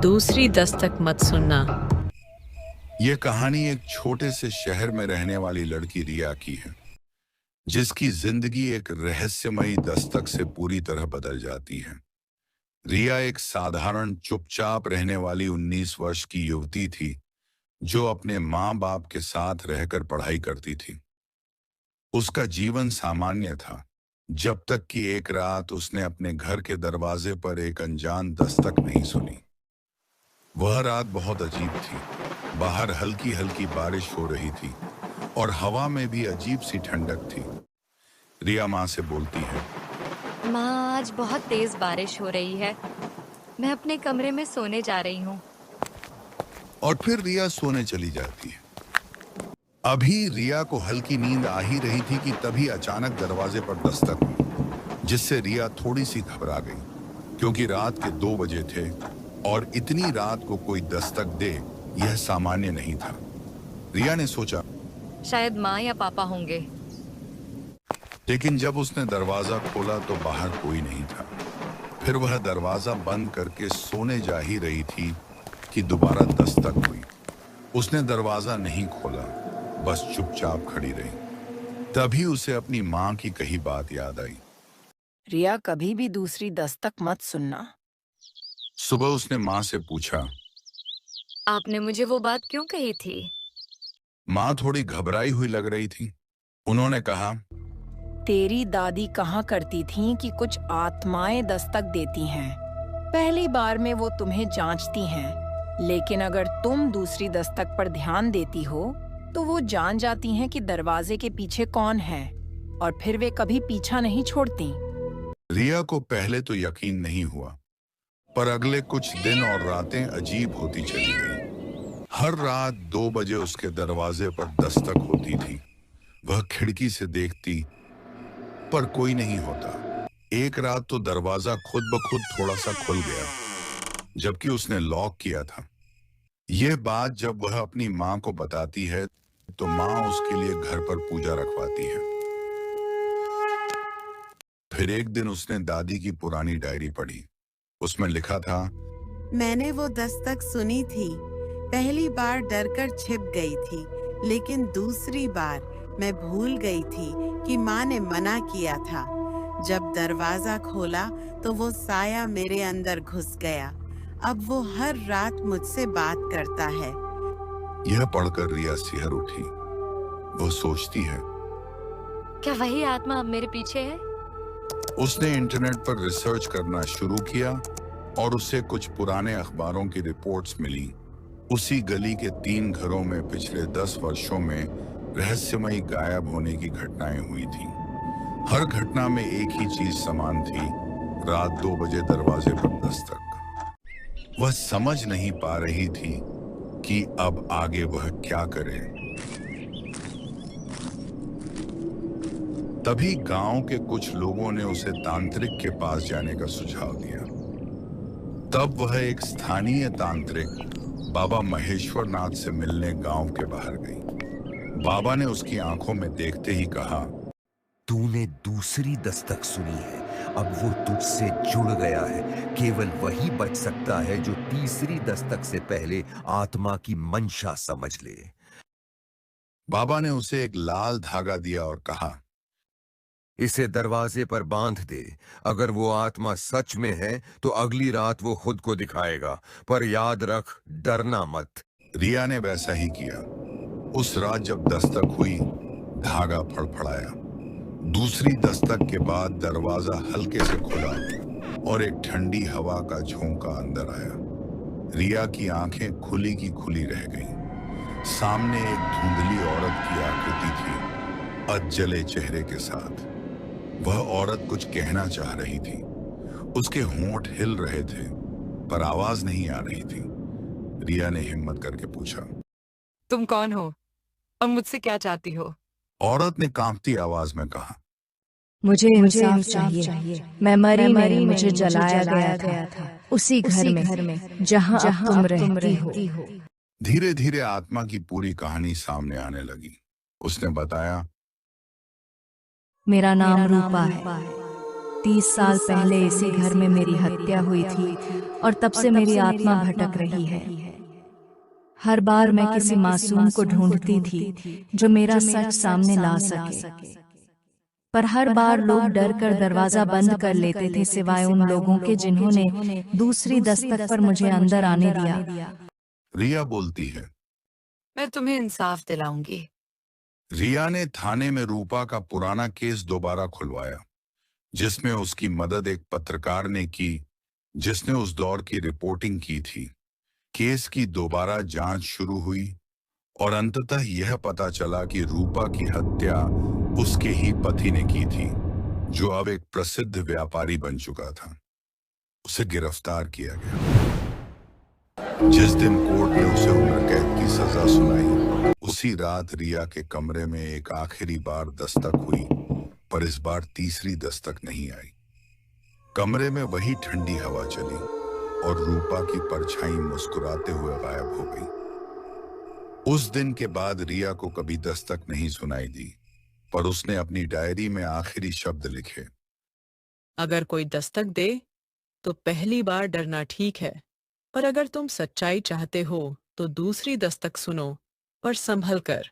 दूसरी दस्तक मत सुनना। ये कहानी एक छोटे से शहर में रहने वाली लड़की रिया की है, जिसकी जिंदगी एक रहस्यमयी दस्तक से पूरी तरह बदल जाती है। रिया एक साधारण चुपचाप रहने वाली 19 वर्ष की युवती थी, जो अपने माँ बाप के साथ रहकर पढ़ाई करती थी। उसका जीवन सामान्य था, जब तक कि एक रात उसने अपने घर के दरवाजे पर एक अनजान दस्तक नहीं सुनी। वह रात बहुत अजीब थी। बाहर हल्की हल्की बारिश हो रही थी और हवा में भी अजीब सी ठंडक थी। रिया माँ से बोलती है, माँ, आज बहुत तेज बारिश हो रही है। मैं अपने कमरे में सोने जा रही हूँ। और फिर रिया सोने चली जाती है। अभी रिया को हल्की नींद आ ही रही थी कि तभी अचानक दरवाजे पर दस्तक हुई, जिससे रिया थोड़ी सी घबरा गई, क्योंकि रात के 2 बजे थे और इतनी रात को कोई दस्तक दे यह सामान्य नहीं था। रिया ने सोचा, शायद माँ या पापा होंगे। लेकिन जब उसने दरवाजा खोला तो बाहर कोई नहीं था। फिर वह दरवाजा बंद करके सोने जा ही रही थी कि दोबारा दस्तक हुई। उसने दरवाजा नहीं खोला, बस चुपचाप खड़ी रही। तभी उसे अपनी माँ की कही बात याद आई। रिया, कभी भी दूसरी दस्तक मत सुनना। सुबह उसने माँ से पूछा, आपने मुझे वो बात क्यों कही थी? माँ थोड़ी घबराई हुई लग रही थी। उन्होंने कहा, तेरी दादी कहा करती थीं कि कुछ आत्माएं दस्तक देती हैं। पहली बार में वो तुम्हें जांचती हैं, लेकिन अगर तुम दूसरी दस्तक पर ध्यान देती हो तो वो जान जाती हैं कि दरवाजे के पीछे कौन है, और फिर वे कभी पीछा नहीं छोड़ती। रिया को पहले तो यकीन नहीं हुआ, पर अगले कुछ दिन और रातें अजीब होती चली गई। हर रात 2 बजे उसके दरवाजे पर दस्तक होती थी। वह खिड़की से देखती, पर कोई नहीं होता। एक रात तो दरवाजा खुद ब खुद थोड़ा सा खुल गया, जबकि उसने लॉक किया था। यह बात जब वह अपनी माँ को बताती है तो माँ उसके लिए घर पर पूजा रखवाती है। फिर एक दिन उसने दादी की पुरानी डायरी पढ़ी। उसमें लिखा था, मैंने वो दस्तक सुनी थी। पहली बार डरकर छिप गई थी, लेकिन दूसरी बार मैं भूल गई थी कि माँ ने मना किया था। जब दरवाजा खोला तो वो साया मेरे अंदर घुस गया। अब वो हर रात मुझसे बात करता है। यह पढ़कर रिया सिहर उठी। वो सोचती है, क्या वही आत्मा अब मेरे पीछे है? उसने इंटरनेट पर रिसर्च करना शुरू किया और उसे कुछ पुराने अखबारों की रिपोर्ट्स मिली। उसी गली के 3 घरों में पिछले 10 वर्षों में रहस्यमयी गायब होने की घटनाएं हुई थी। हर घटना में एक ही चीज समान थी, रात 2 बजे दरवाजे पर दस्तक। वह समझ नहीं पा रही थी कि अब आगे वह क्या करे। तभी गांव के कुछ लोगों ने उसे तांत्रिक के पास जाने का सुझाव दिया। तब वह एक स्थानीय तांत्रिक बाबा महेश्वर नाथ से मिलने गांव के बाहर गई। बाबा ने उसकी आंखों में देखते ही कहा, तूने दूसरी दस्तक सुनी है, अब वो तुझसे जुड़ गया है। केवल वही बच सकता है जो तीसरी दस्तक से पहले आत्मा की मंशा समझ ले। बाबा ने उसे एक लाल धागा दिया और कहा, इसे दरवाजे पर बांध दे। अगर वो आत्मा सच में है तो अगली रात वो खुद को दिखाएगा, पर याद रख, डरना मत। रिया ने वैसा ही किया। उस रात जब दस्तक हुई, धागा फड़फड़ाया। दूसरी दस्तक के बाद दरवाजा हल्के से खुला और एक ठंडी हवा का झोंका अंदर आया। रिया की आंखें खुली की खुली रह गईं। सामने एक धुंधली औरत की आकृति थी, अधजले चेहरे के साथ। वह औरत कुछ कहना चाह रही थी। उसके होंठ हिल रहे थे, पर आवाज नहीं आ रही थी। रिया ने हिम्मत करके पूछा, तुम कौन हो और मुझसे क्या चाहती हो? औरत ने कांपती आवाज में कहा, मुझे इंसाफ चाहिए। मैं मरी नहीं, मुझे जलाया गया था उसी घर में जहां अब तुम रहती हो। धीरे धीरे आत्मा की पूरी कहानी सामने आने लगी। उसने बताया, मेरा नाम रूपा है। 30 साल पहले इसी घर में मेरी हत्या हुई थी और तब से मेरी आत्मा भटक रही है। हर बार मैं किसी मासूम को ढूंढती थी जो मेरा सच सामने ला सके, पर हर बार लोग डर कर दरवाजा बंद कर लेते थे, सिवाय उन लोगों के जिन्होंने दूसरी दस्तक पर मुझे अंदर आने दिया। रिया बोलती है। मैं तुम्हें इंसाफ दिलाऊंगी। रिया ने थाने में रूपा का पुराना केस दोबारा खुलवाया, जिसमें उसकी मदद एक पत्रकार ने की जिसने उस दौर की रिपोर्टिंग की थी। केस की दोबारा जांच शुरू हुई और अंततः यह पता चला कि रूपा की हत्या उसके ही पति ने की थी, जो अब एक प्रसिद्ध व्यापारी बन चुका था। उसे गिरफ्तार किया गया। जिस दिन कोर्ट ने उसे उम्र कैद की सजा सुनाई, उसी रात रिया के कमरे में एक आखिरी बार दस्तक हुई, पर इस बार तीसरी दस्तक नहीं आई। कमरे में वही ठंडी हवा चली और रूपा की परछाई मुस्कुराते हुए गायब हो गई। उस दिन के बाद रिया को कभी दस्तक नहीं सुनाई दी, पर उसने अपनी डायरी में आखिरी शब्द लिखे। अगर कोई दस्तक दे तो पहली बार डरना ठीक है, पर अगर तुम सच्चाई चाहते हो तो दूसरी दस्तक सुनो, पर संभल कर।